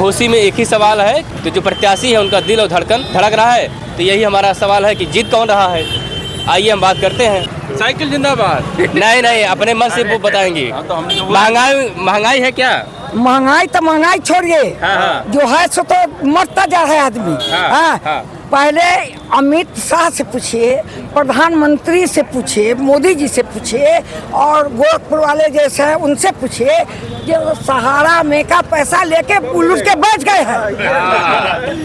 घोसी में एक ही सवाल है, तो जो प्रत्याशी है उनका दिल और धड़कन धड़क रहा है, तो यही हमारा सवाल है कि जीत कौन रहा है। आइए हम बात करते हैं। साइकिल जिंदाबाद। नहीं, अपने मन से वो बताएंगे। महंगाई है क्या? महंगाई तो महंगाई छोड़िए, हाँ। जो है सो तो मरता जा रहा है आदमी। हाँ। पहले अमित शाह से पूछिए, प्रधानमंत्री से पूछिए, मोदी जी से पूछिए, और गोरखपुर वाले जैसे हैं उनसे पूछिए, जो सहारा में का पैसा लेके पुलिस के बैठ गए हैं।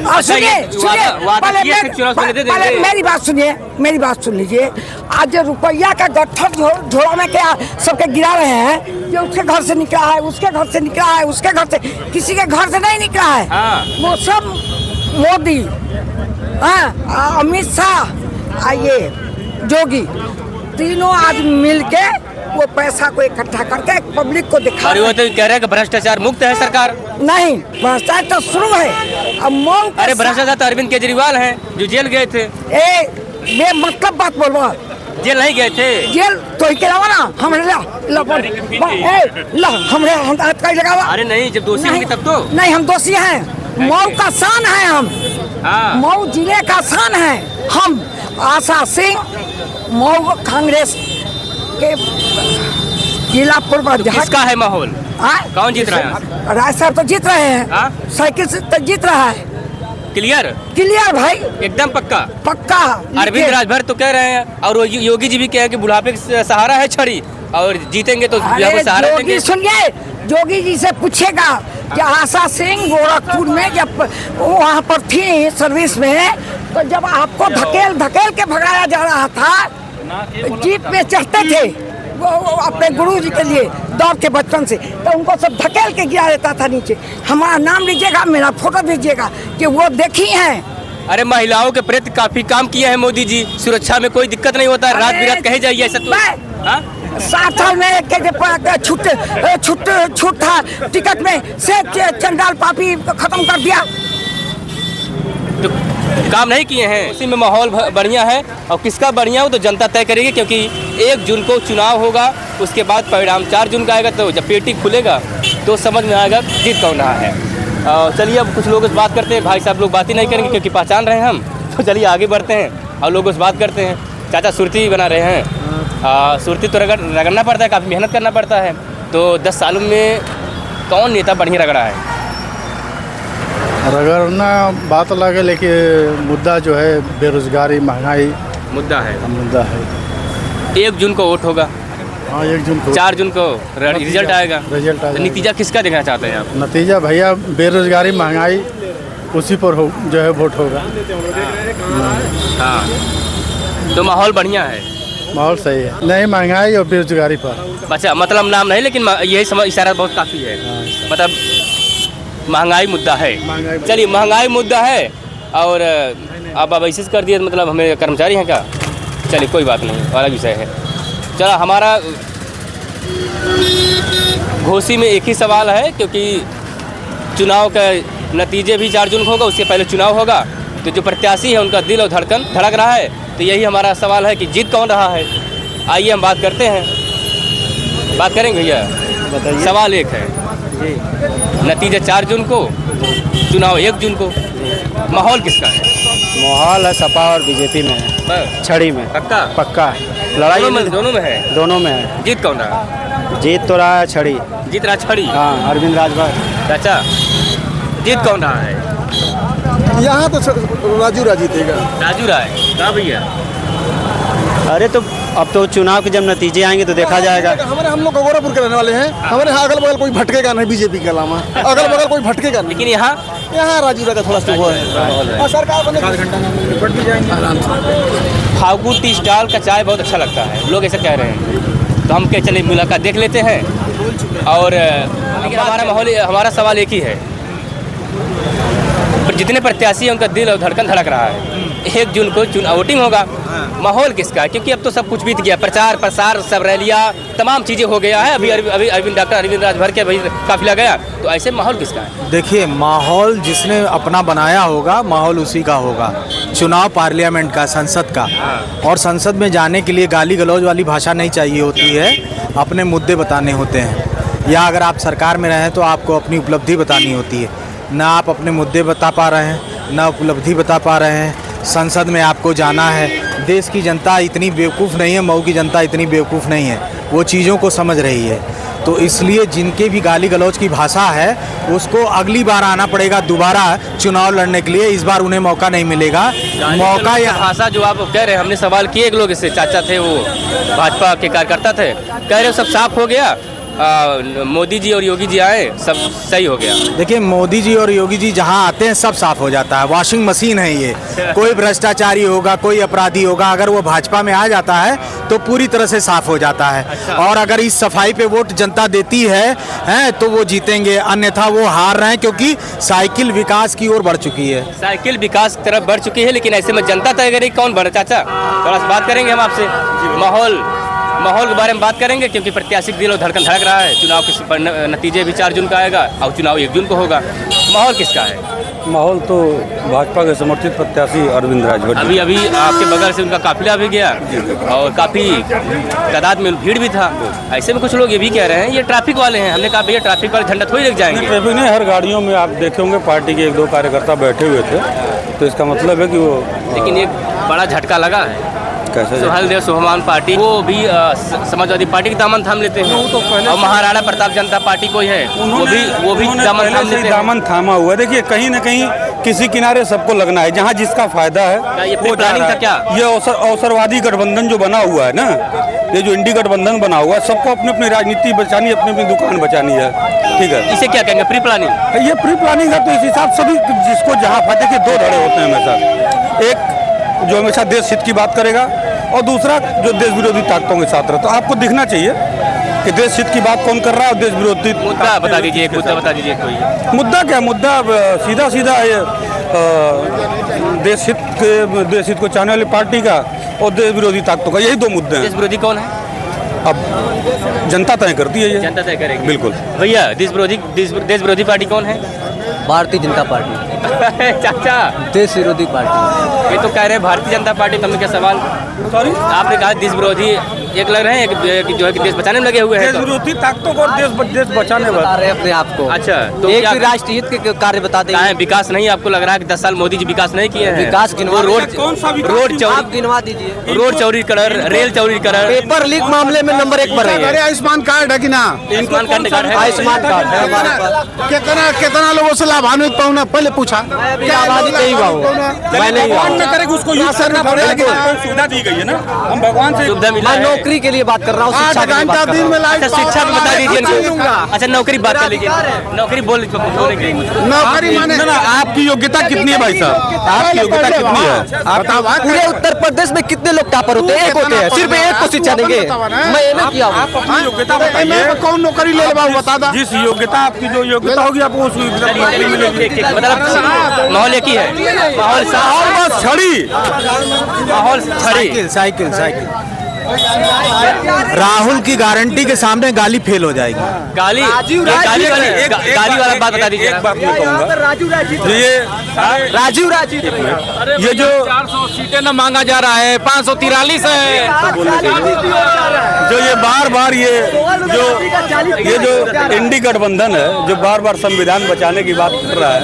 और सुनिए पहले मेरी बात सुन लीजिए। आज जो रुपया का गट्ठर झोला में क्या सबके गिरा रहे हैं, जो उसके घर से निकला है, उसके घर से निकला है, उसके घर से, किसी के घर से नहीं निकला है। वो सब मोदी, अमित शाह, ये जोगी, तीनों आदमी मिलके वो पैसा को इकट्ठा करके पब्लिक को दिखा रहे हैं। तो कह रहे हैं कि भ्रष्टाचार मुक्त है सरकार। नहीं, भ्रष्टाचार तो शुरू है। अब अरे भ्रष्टाचार तो अरविंद केजरीवाल हैं जो जेल गए थे। ये मतलब बात बोलवा, जेल नहीं गए थे। जेल तो ही केला ना हमरे हम हाथ का लगावा। अरे नहीं, जब दोषी होंगे तब तो। नहीं, हम दोषी हैं। मऊ का शान है हम। मऊ जिले का शान है हम। आशा सिंह मऊ कांग्रेस के जिला पूर्व। किसका है माहौल? कौन जीत रहा है? राय साहब तो जीत रहे हैं। साइकिल से तो जीत रहा है। क्लियर भाई, एकदम पक्का। अरविंद राजभर तो कह रहे हैं, और योगी जी भी कह रहे हैं कि बुढ़ापे का सहारा है छड़ी, और जीतेंगे तो सहारा देंगे। सुनिए, योगी जी से पूछेगा कि आशा सिंह गोरखपुर में जब वहाँ पर थी सर्विस में, तो जब आपको धकेल के भगाया जा रहा था, जीप में चढ़ते थे वो अपने गुरु जी के लिए दौड़ के बचपन से, तो उनको सब धकेल के गिरा देता था नीचे। हमारा नाम लीजिएगा, मेरा फोटो दीजिएगा कि वो देखी हैं। अरे महिलाओं के प्रति काफी काम किया है मोदी जी। सुरक्षा में कोई दिक्कत नहीं होता है, रात बिरात कहे जाइए ऐसा तो। 7 साल में छूट था टिकट में से चंडाल पापी खत्म कर दिया। तो काम नहीं किए हैं। उसी में माहौल बढ़िया है, और किसका बढ़िया हो तो जनता तय करेगी, क्योंकि 1 जून को चुनाव होगा। उसके बाद परिणाम 4 जून का आएगा, तो जब पेटी खुलेगा तो समझ में आएगा जीत कौन रहा है। चलिए अब कुछ लोगों से बात करते हैं। भाई साहब लोग बात ही नहीं करेंगे क्योंकि पहचान रहे हैं हम, तो चलिए आगे बढ़ते हैं और लोगों से बात करते हैं। चाचा सुर्ती बना रहे हैं। सुर्ती तो रगड़ना पड़ता है, काफ़ी मेहनत करना पड़ता है। तो 10 सालों में कौन नेता बढ़िया रगड़ा है? रगड़ना बात अलग है, लेकिन मुद्दा जो है बेरोजगारी, महंगाई मुद्दा है। 1 जून को वोट होगा। 1 जून को, 4 जून को रिजल्ट आएगा। तो नतीजा किसका देखना चाहते हैं आप? नतीजा भैया बेरोजगारी, महंगाई, उसी पर जो है वोट होगा। तो माहौल बढ़िया है। माहौल सही है। नहीं, महंगाई और बेरोजगारी पर। अच्छा, मतलब नाम नहीं, लेकिन यही समझ इशारा बहुत काफ़ी है। मतलब महंगाई मुद्दा है। चलिए, महंगाई मुद्दा है, और आप ऐसे कर दिए, मतलब हमें कर्मचारी हैं क्या? चलिए कोई बात नहीं, अलग विषय है। चलो, हमारा घोसी में एक ही सवाल है, क्योंकि चुनाव का नतीजे भी 4 जून को होगा, उससे पहले चुनाव होगा, तो जो प्रत्याशी है उनका दिल और धड़कन धड़क रहा है, तो यही हमारा सवाल है कि जीत कौन रहा है। आइए हम बात करते हैं। बात करेंगे भैया, बताइए। सवाल एक है जी, नतीजा 4 जून को, चुनाव 1 जून को, माहौल किसका है? माहौल है सपा और बीजेपी में है, छड़ी में। पक्का लड़ाई दोनों में है। दोनों में है। जीत कौन रहा? जीत तो रहा है छड़ी। जीत रहा छड़ी। हाँ, अरविंद राजभर। चाचा, जीत कौन रहा है? यहाँ तो राजू जीतेगा। राजू राय कहाँ भैया? अरे तो अब तो चुनाव के जब नतीजे आएंगे तो देखा जाएगा। हम लोग गोरखपुर के रहने वाले हैं। हमारे यहाँ अगल बगल कोई भटकेगा नहीं बीजेपी के अलावा, अगल बगल कोई भटकेगा नहीं। लेकिन यहाँ राजू का थोड़ा सा है। सरकार बने 7 घंटा में निपट भी जाएंगे आराम से। फागू टी स्टॉल का चाय बहुत अच्छा लगता है, लोग ऐसा कह रहे हैं, तो हम क्या चले मुलाकात देख लेते हैं। और लेकिन हमारा सवाल एक ही है, जितने प्रत्याशी हैं उनका दिल और धड़कन धड़क रहा है। 1 जून को वोटिंग होगा। माहौल किसका है? क्योंकि अब तो सब कुछ बीत गया, प्रचार प्रसार, सब रैलियाँ, तमाम चीज़ें हो गया है। अभी डॉक्टर अरविंद राजभर के भाई काफिला गया, तो ऐसे माहौल किसका है? देखिए, माहौल जिसने अपना बनाया होगा, माहौल उसी का होगा। चुनाव पार्लियामेंट का, संसद का, और संसद में जाने के लिए गाली गलौज वाली भाषा नहीं चाहिए होती है, अपने मुद्दे बताने होते हैं। या अगर आप सरकार में रहें तो आपको अपनी उपलब्धि बतानी होती है। ना आप अपने मुद्दे बता पा रहे हैं, ना उपलब्धि बता पा रहे हैं। संसद में आपको जाना है। देश की जनता इतनी बेवकूफ़ नहीं है, मऊ की जनता इतनी बेवकूफ़ नहीं है, वो चीज़ों को समझ रही है। तो इसलिए जिनके भी गाली गलौज की भाषा है उसको अगली बार आना पड़ेगा दोबारा चुनाव लड़ने के लिए। इस बार उन्हें मौका नहीं मिलेगा। मौका या भाषा जो आप कह रहे हैं, हमने सवाल किए एक लोग इससे, चाचा थे वो भाजपा के कार्यकर्ता थे, कह रहे हो सब साफ हो गया, मोदी जी और योगी जी आए सब सही हो गया। देखिए, मोदी जी और योगी जी जहाँ आते हैं सब साफ हो जाता है। वॉशिंग मशीन है ये। कोई भ्रष्टाचारी होगा, कोई अपराधी होगा, अगर वो भाजपा में आ जाता है तो पूरी तरह से साफ हो जाता है। और अगर इस सफाई पे वोट जनता देती है तो वो जीतेंगे, अन्यथा वो हार रहे हैं, क्योंकि साइकिल विकास की ओर बढ़ चुकी है। साइकिल विकास की तरफ बढ़ चुकी है, लेकिन ऐसे में जनता तय करेगी कौन बढ़े। चाचा थोड़ा सा बात करेंगे हम आपसे, माहौल के बारे में बात करेंगे, क्योंकि प्रत्याशी के दिल धड़कन धड़क रहा है। चुनाव के नतीजे भी 4 जून का आएगा और चुनाव 1 जून को होगा। माहौल किसका है? माहौल तो भाजपा के समर्थित प्रत्याशी अरविंद राजभर। अभी आपके बगल से उनका काफिला भी गया और काफ़ी तादाद में भीड़ भी था। ऐसे में कुछ लोग ये भी कह रहे हैं ये ट्रैफिक वाले हैं। हमने कहा भैया ट्रैफिक वाले झंडा थोड़ी लग जाएंगे। ट्रैफिक नहीं, हर गाड़ियों में आप देखे होंगे पार्टी के 1-2 कार्यकर्ता बैठे हुए थे, तो इसका मतलब है कि वो। लेकिन एक बड़ा झटका लगा है। कैसे? सुहेलदेव सोहमान पार्टी वो भी समाजवादी पार्टी के दामन थाम लेते हैं, और महाराणा प्रताप जनता पार्टी कोई है वो भी दामन थाम लेते हैं। दामन थामा हुआ है। देखिए, कहीं न कहीं किसी किनारे सबको लगना है, जहाँ जिसका फायदा है ये वो प्लानिंग था क्या? ये अवसरवादी गठबंधन जो बना हुआ है ना, ये जो इंडी गठबंधन बना हुआ है, सबको अपनी अपनी राजनीति बचानी, अपनी अपनी दुकान बचानी है। ठीक है, इसे क्या कहेंगे? Pre planning. ये प्री प्लानिंग है। तो इस हिसाब से भी जिसको जहाँ फायदे के 2 धड़े होते हैं हमेशा। एक जो हमेशा देश हित की बात करेगा और दूसरा जो देश विरोधी ताकतों के साथ रहता है। तो आपको दिखना चाहिए कि देश हित की बात कौन कर रहा है और देश विरोधी। मुद्दा बता दीजिए, एक मुद्दा बता दीजिए कोई। मुद्दा क्या? मुद्दा सीधा है देश हित को चाहने वाली पार्टी का और देश विरोधी ताकतों का, यही 2 मुद्दे हैं। देश विरोधी कौन है? अब जनता तय करती है, ये जनता तय करेगी। बिल्कुल। भैया देश विरोधी पार्टी कौन है? भारतीय जनता पार्टी। चाचा देश विरोधी पार्टी। ये तो कह रहे हैं भारतीय जनता पार्टी। तुमने क्या सवाल? सॉरी, आपने कहा देश विरोधी, एक लग रहे हैं एक जो है कि देश बचाने में लगे हुए हैं। देश विरोधी ताकतों को और देश बचाने बता रहे हैं अपने आप को। अच्छा, तो एक क्या भी राष्ट्रीय हित के कार्य बता देंगे। विकास नहीं आपको लग रहा है कि 10 साल मोदी जी विकास नहीं किए हैं? विकास गिनवा, कौन सा विकास? आप गिनवा दीजिए। रोड चौड़ीकरण, रेल चौड़ीकरण, पेपर लीक मामले में नंबर 1 पर रहे हैं। आयुष्मान कार्ड है कि ना? आयुष्मान कार्ड है। आयुष्मान कार्ड है हमारे पास। कितना लोगों से लाभान्वित पाऊँ? पहले पूछा आबादी नहीं हुआ हूँ, मैं नहीं हुआ हूँ। करेगा उसको यूज करना पड़ेगा। सुविधा दी गई है ना, हम भगवान से सुविधा मिला मैं है। नौकरी के लिए बात कर रहा हूँ, शिक्षा के लिए बात कर रहा हूँ। अच्छा, शिक्षा भी बता दीजिए इनको। अच्छा, नौकरी बात कर लीजिए। नौकरी बोलने के नौकरी माने आपकी योग्यता कितनी है भाई साहब? आपकी योग्यता कितनी है? पूरे उत्तर प्रदेश में कितने लोग टॉपर होते हैं? 1 होते हैं, सिर्फ 1 को शिक्षा देंगे। मैं एमए किया हूँ। आप अपनी योग्यता बताइए। कौन नौकरी ले लेगा बता दा। जिस योग्यता आपकी जो योग्यता होगी आपको उस नौकरी मिलेगी। मतलब माहौल एक ही है। माहौल बस छड़ी साइकिल राहुल की गारंटी के सामने गाली फेल हो जाएगी। गाली वाला बात बता दीजिए। एक बात मैं कहूँगा, राजीव ये जो 400 सीटें न मांगा जा रहा है, 543 है। जो ये बार ये जो इंडी गठबंधन है, जो बार संविधान बचाने की बात कर रहा है,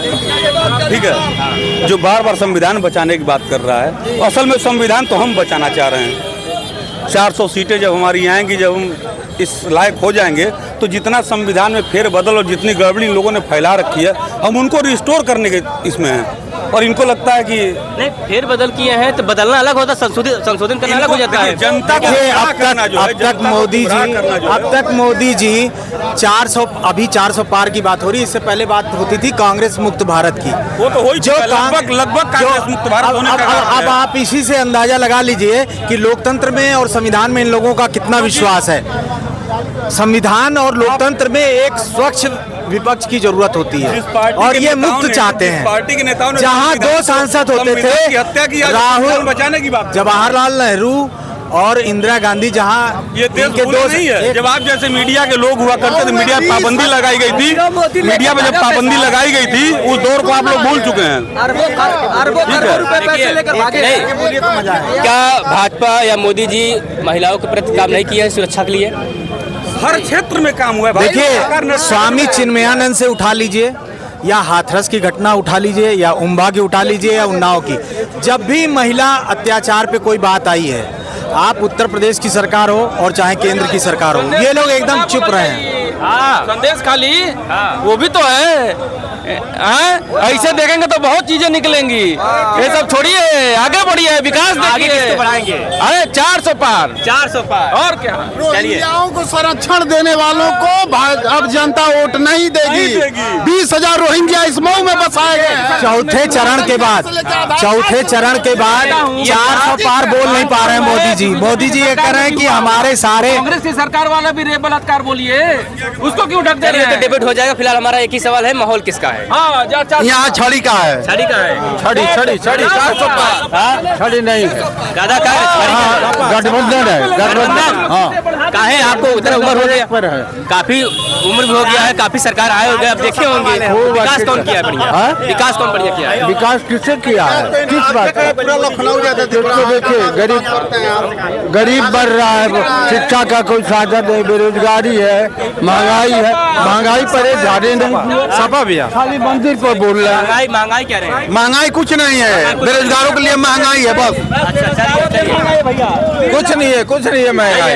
ठीक है, जो बार संविधान बचाने की बात कर रहा है, असल में संविधान तो हम बचाना चाह रहे हैं। 400 सीटें जब हमारी आएंगी, जब हम इस लायक हो जाएंगे, तो जितना संविधान में फेरबदल और जितनी गड़बड़ी इन लोगों ने फैला रखी है, हम उनको रिस्टोर करने के इसमें हैं। और इनको लगता है कि नहीं, फेरबदल किए हैं तो बदलना अलग होता, संशोधन करना अलग हो जाता है। जनता को अब तक मोदी जी 400 पार की बात हो रही है। इससे पहले बात होती थी कांग्रेस मुक्त भारत की। वो तो हो ही जो लगभग कांग्रेस मुक्त भारत होने का। अब आप इसी से अंदाजा लगा लीजिए कि लोकतंत्र में और संविधान में इन लोगों का कितना विश्वास है। संविधान और लोकतंत्र में एक स्वच्छ विपक्ष की जरूरत होती है, और ये मुक्त चाहते हैं। पार्टी के नेताओं ने जहाँ 2 सांसद होते थे, हत्या की, राहुल बचाने की बात, जवाहरलाल नेहरू और इंदिरा गांधी, जहाँ ये देश भूला नहीं है। जब आप जैसे मीडिया के लोग हुआ करते थे, मीडिया पर पाबंदी लगाई गई थी, मीडिया पे जब पाबंदी लगाई गई थी, उस दौर को आप लोग भूल चुके हैं। अरबों रुपए पैसे लेकर भागे। क्या भाजपा या मोदी जी महिलाओं के प्रति काम नहीं किया है सुरक्षा के लिए? हर क्षेत्र में काम हुआ है। देखिए, स्वामी चिन्मयानंद से उठा लीजिए, या हाथरस की घटना उठा लीजिए, या उम्बा की उठा लीजिए, या उन्नाव की, जब भी महिला अत्याचार पे कोई बात आई है, आप उत्तर प्रदेश की सरकार हो और चाहे केंद्र की सरकार हो, ये लोग एकदम चुप रहे हैं। संदेश खाली वो भी तो है। ऐसे देखेंगे तो बहुत चीजें निकलेंगी। ये सब छोड़िए, आगे बढ़िए, विकास देखिए। बढ़ाएंगे, अरे 400 पार, 400 पार, और क्या। रोहिंग्याओं को संरक्षण देने वालों को अब जनता वोट नहीं देगी। 20,000 रोहिंग्या इस मऊ में बसाए गए। चौथे चरण के बाद 400 पार बोल नहीं पा रहे हैं मोदी जी। मोदी जी ये कह रहे हैं कि हमारे सारे कांग्रेस की सरकार वाला भी रेप बलात्कार बोलिए, उसको क्यों ढक दे रहे हैं? डिबेट हो जाएगा। फिलहाल हमारा एक ही सवाल है, माहौल किसका है? यहाँ छड़ी का है, छड़ी का है। छड़ी 400 पार। छड़ी नहीं है, दादा का गठबंधन है, गठबंधन। हाँ, काहे आपको उतना उम्र हो गया, काफी उम्र भी हो गया है, काफी सरकार आए हो गए, अब देखे होंगे विकास कौन किया है बढ़िया? विकास कौन बढ़िया किया है? विकास किससे किया है, किस बात का? पूरा लखनऊ जाते थे, देखिए गरीब बढ़ रहा है, शिक्षा का कोई साधन नहीं, बेरोजगारी है, महंगाई पर ध्यान नहीं। सपा भैया खाली मंदिर पर बोल रहे हैं। महंगाई क्या रहे हैं? महंगाई कुछ नहीं है, बेरोजगारों के लिए महंगाई है बस। अच्छा, चलिए कुछ नहीं है महंगाई।